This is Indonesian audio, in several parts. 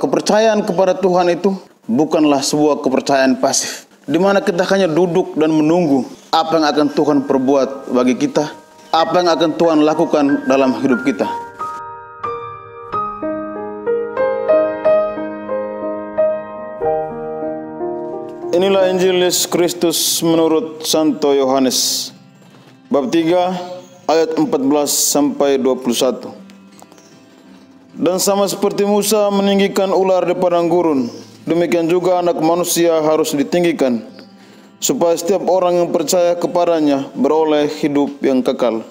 kepercayaan kepada Tuhan itu bukanlah sebuah kepercayaan pasif, di mana kita hanya duduk dan menunggu apa yang akan Tuhan perbuat bagi kita, apa yang akan Tuhan lakukan dalam hidup kita. Inilah Injil Yesus Kristus menurut Santo Yohanes, bab 3 ayat 14 sampai 21. Dan sama seperti Musa meninggikan ular di padang gurun, demikian juga Anak Manusia harus ditinggikan, supaya setiap orang yang percaya kepadanya beroleh hidup yang kekal.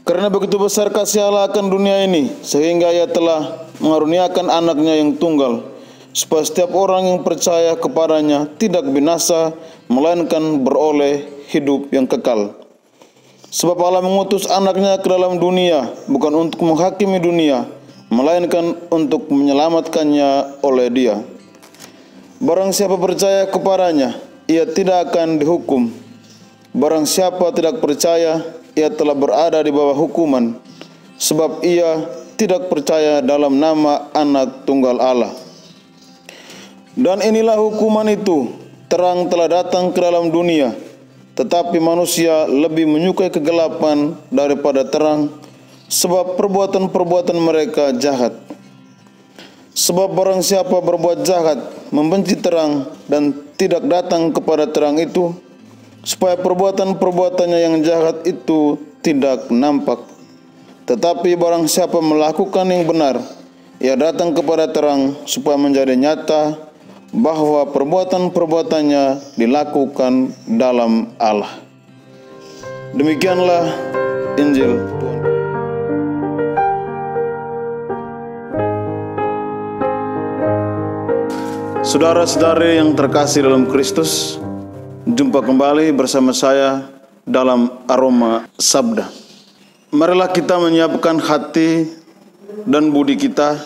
Karena begitu besar kasih Allah akan dunia ini, sehingga Ia telah mengaruniakan anaknya yang tunggal, supaya setiap orang yang percaya kepadanya tidak binasa, melainkan beroleh hidup yang kekal. Sebab Allah mengutus anaknya ke dalam dunia, bukan untuk menghakimi dunia, melainkan untuk menyelamatkannya oleh Dia. Barang siapa percaya kepadanya, ia tidak akan dihukum. Barang siapa tidak percaya, ia telah berada di bawah hukuman, sebab ia tidak percaya dalam nama Anak Tunggal Allah. Dan inilah hukuman itu, terang telah datang ke dalam dunia, tetapi manusia lebih menyukai kegelapan daripada terang, sebab perbuatan-perbuatan mereka jahat. Sebab barang siapa berbuat jahat, membenci terang dan tidak datang kepada terang itu, supaya perbuatan-perbuatannya yang jahat itu tidak nampak. Tetapi barang siapa melakukan yang benar, ia datang kepada terang, supaya menjadi nyata bahwa perbuatan-perbuatannya dilakukan dalam Allah. Demikianlah Injil Tuhan. Saudara-saudari yang terkasih dalam Kristus, jumpa kembali bersama saya dalam Aroma Sabda. Marilah kita menyiapkan hati dan budi kita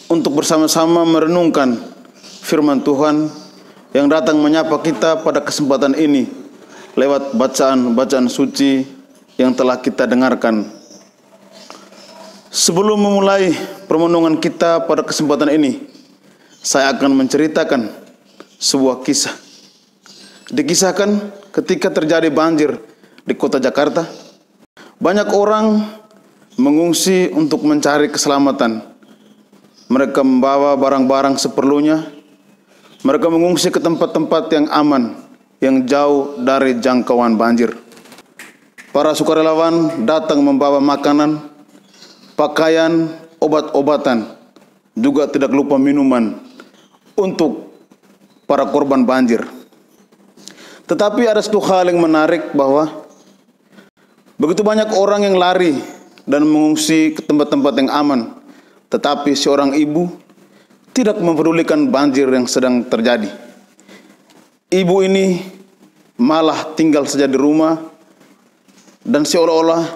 untuk bersama-sama merenungkan firman Tuhan yang datang menyapa kita pada kesempatan ini lewat bacaan-bacaan suci yang telah kita dengarkan. Sebelum memulai permenungan kita pada kesempatan ini, saya akan menceritakan sebuah kisah. Dikisahkan ketika terjadi banjir di kota Jakarta, banyak orang mengungsi untuk mencari keselamatan. Mereka membawa barang-barang seperlunya. Mereka mengungsi ke tempat-tempat yang aman, yang jauh dari jangkauan banjir. Para sukarelawan datang membawa makanan, pakaian, obat-obatan, juga tidak lupa minuman untuk para korban banjir. Tetapi ada satu hal yang menarik, bahwa begitu banyak orang yang lari dan mengungsi ke tempat-tempat yang aman, tetapi seorang ibu tidak mempedulikan banjir yang sedang terjadi. Ibu ini malah tinggal saja di rumah dan seolah-olah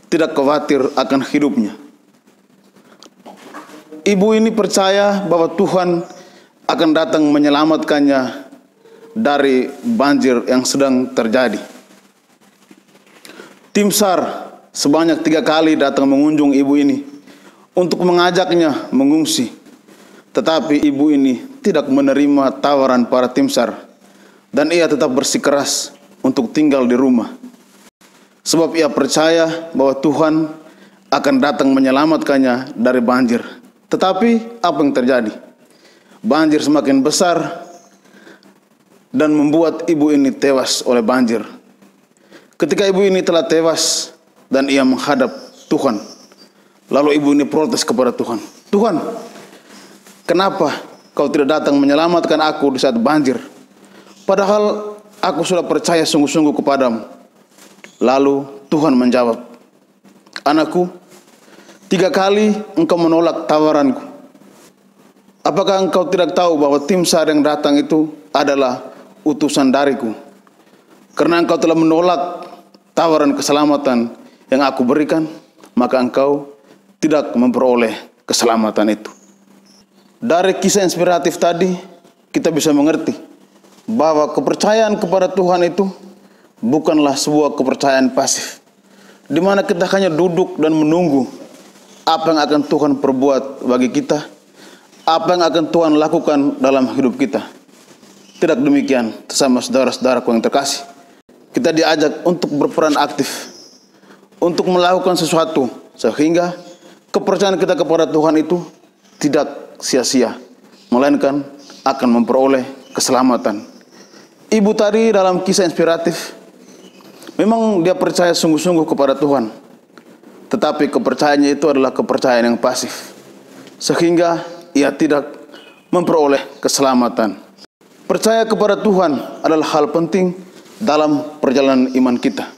tidak khawatir akan hidupnya. Ibu ini percaya bahwa Tuhan akan datang menyelamatkannya dari banjir yang sedang terjadi. Tim SAR sebanyak 3 kali datang mengunjung ibu ini untuk mengajaknya mengungsi. Tetapi ibu ini tidak menerima tawaran para tim SAR, dan ia tetap bersikeras untuk tinggal di rumah. Sebab ia percaya bahwa Tuhan akan datang menyelamatkannya dari banjir. Tetapi apa yang terjadi? Banjir semakin besar dan membuat ibu ini tewas oleh banjir. Ketika ibu ini telah tewas dan ia menghadap Tuhan, lalu ibu ini protes kepada Tuhan. Tuhan, kenapa kau tidak datang menyelamatkan aku di saat banjir? Padahal aku sudah percaya sungguh-sungguh kepadamu. Lalu Tuhan menjawab, anakku, 3 kali engkau menolak tawaranku. Apakah engkau tidak tahu bahwa tim SAR yang datang itu adalah utusan dariku? Karena engkau telah menolak tawaran keselamatan yang aku berikan, maka engkau tidak memperoleh keselamatan itu. Dari kisah inspiratif tadi, kita bisa mengerti bahwa kepercayaan kepada Tuhan itu bukanlah sebuah kepercayaan pasif, di mana kita hanya duduk dan menunggu apa yang akan Tuhan perbuat bagi kita, apa yang akan Tuhan lakukan dalam hidup kita. Tidak demikian sesama saudara-saudaraku yang terkasih. Kita diajak untuk berperan aktif, untuk melakukan sesuatu, sehingga kepercayaan kita kepada Tuhan itu tidak sia-sia, melainkan akan memperoleh keselamatan. Ibu tadi dalam kisah inspiratif, memang dia percaya sungguh-sungguh kepada Tuhan, tetapi kepercayaannya itu adalah kepercayaan yang pasif, sehingga ia tidak memperoleh keselamatan. Percaya kepada Tuhan adalah hal penting dalam perjalanan iman kita.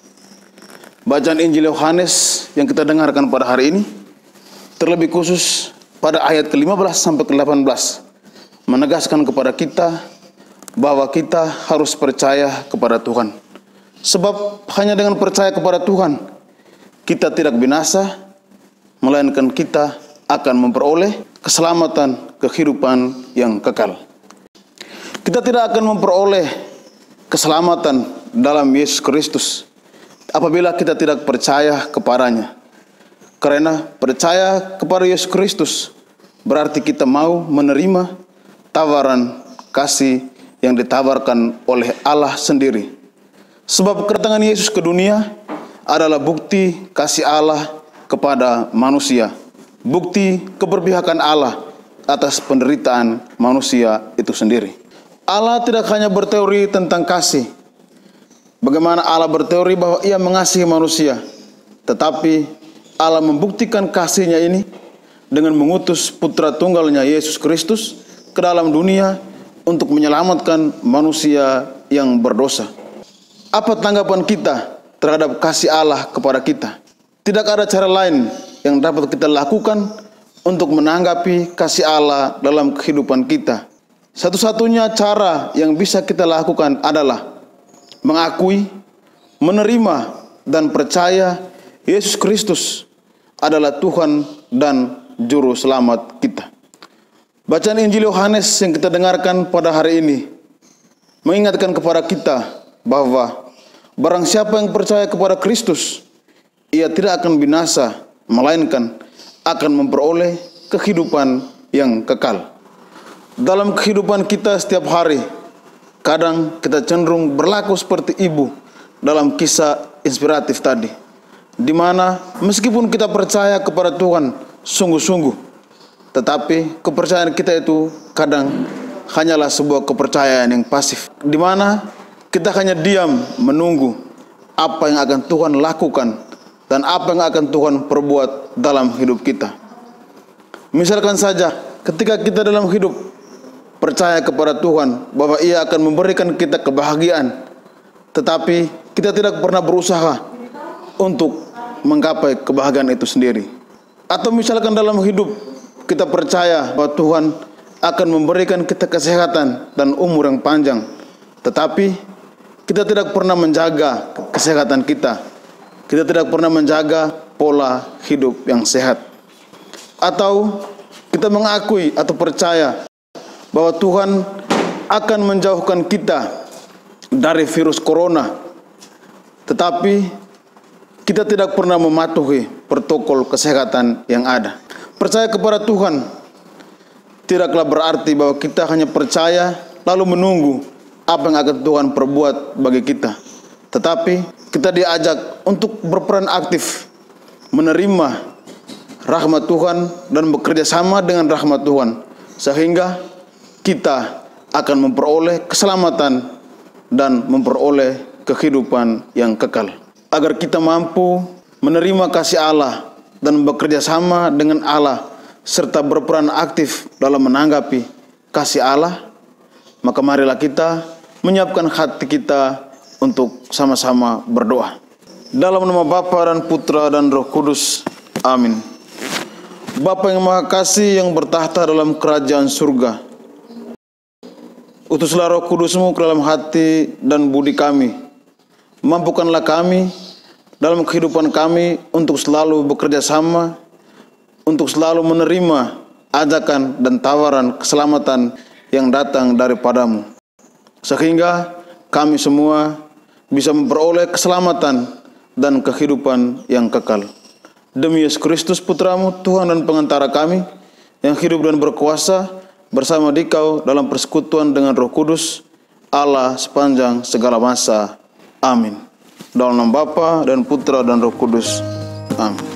Bacaan Injil Yohanes yang kita dengarkan pada hari ini, terlebih khusus pada ayat ke-15 sampai ke-18, menegaskan kepada kita bahwa kita harus percaya kepada Tuhan. Sebab hanya dengan percaya kepada Tuhan, kita tidak binasa, melainkan kita akan memperoleh keselamatan, kehidupan yang kekal. Kita tidak akan memperoleh keselamatan dalam Yesus Kristus apabila kita tidak percaya kepadanya. Karena percaya kepada Yesus Kristus berarti kita mau menerima tawaran kasih yang ditawarkan oleh Allah sendiri. Sebab kedatangan Yesus ke dunia adalah bukti kasih Allah kepada manusia, bukti keberpihakan Allah atas penderitaan manusia itu sendiri. Allah tidak hanya berteori tentang kasih, bagaimana Allah berteori bahwa ia mengasihi manusia, tetapi Allah membuktikan kasihnya ini dengan mengutus putra tunggalnya Yesus Kristus ke dalam dunia untuk menyelamatkan manusia yang berdosa. Apa tanggapan kita terhadap kasih Allah kepada kita? Tidak ada cara lain yang dapat kita lakukan untuk menanggapi kasih Allah dalam kehidupan kita. Satu-satunya cara yang bisa kita lakukan adalah mengakui, menerima, dan percaya Yesus Kristus adalah Tuhan dan Juru Selamat kita. Bacaan Injil Yohanes yang kita dengarkan pada hari ini mengingatkan kepada kita bahwa barang siapa yang percaya kepada Kristus, ia tidak akan binasa, melainkan akan memperoleh kehidupan yang kekal. Dalam kehidupan kita setiap hari, kadang kita cenderung berlaku seperti ibu dalam kisah inspiratif tadi, di mana meskipun kita percaya kepada Tuhan sungguh-sungguh, tetapi kepercayaan kita itu kadang hanyalah sebuah kepercayaan yang pasif, di mana kita hanya diam menunggu apa yang akan Tuhan lakukan dan apa yang akan Tuhan perbuat dalam hidup kita. Misalkan saja ketika kita dalam hidup percaya kepada Tuhan bahwa ia akan memberikan kita kebahagiaan, tetapi kita tidak pernah berusaha untuk menggapai kebahagiaan itu sendiri. Atau misalkan dalam hidup kita percaya bahwa Tuhan akan memberikan kita kesehatan dan umur yang panjang, tetapi kita tidak pernah menjaga kesehatan kita. Kita tidak pernah menjaga pola hidup yang sehat. Atau kita mengakui atau percaya bahwa Tuhan akan menjauhkan kita dari virus corona, tetapi kita tidak pernah mematuhi protokol kesehatan yang ada. Percaya kepada Tuhan tidaklah berarti bahwa kita hanya percaya lalu menunggu apa yang akan Tuhan perbuat bagi kita, tetapi kita diajak untuk berperan aktif, menerima rahmat Tuhan dan bekerja sama dengan rahmat Tuhan, sehingga kita akan memperoleh keselamatan dan memperoleh kehidupan yang kekal. Agar kita mampu menerima kasih Allah dan bekerja sama dengan Allah serta berperan aktif dalam menanggapi kasih Allah, maka marilah kita menyiapkan hati kita untuk sama-sama berdoa. Dalam nama Bapa dan Putra dan Roh Kudus. Amin. Bapa yang Maha Kasih yang bertahta dalam kerajaan surga, utuslah Roh Kudus-Mu ke dalam hati dan budi kami. Mampukanlah kami dalam kehidupan kami untuk selalu bekerja sama, untuk selalu menerima ajakan dan tawaran keselamatan yang datang daripada-Mu, sehingga kami semua bisa memperoleh keselamatan dan kehidupan yang kekal. Demi Yesus Kristus Putra-Mu, Tuhan dan Pengantara kami, yang hidup dan berkuasa bersama Dikau dalam persekutuan dengan Roh Kudus, Allah sepanjang segala masa. Amin. Dalam nama Bapa dan Putra dan Roh Kudus. Amin.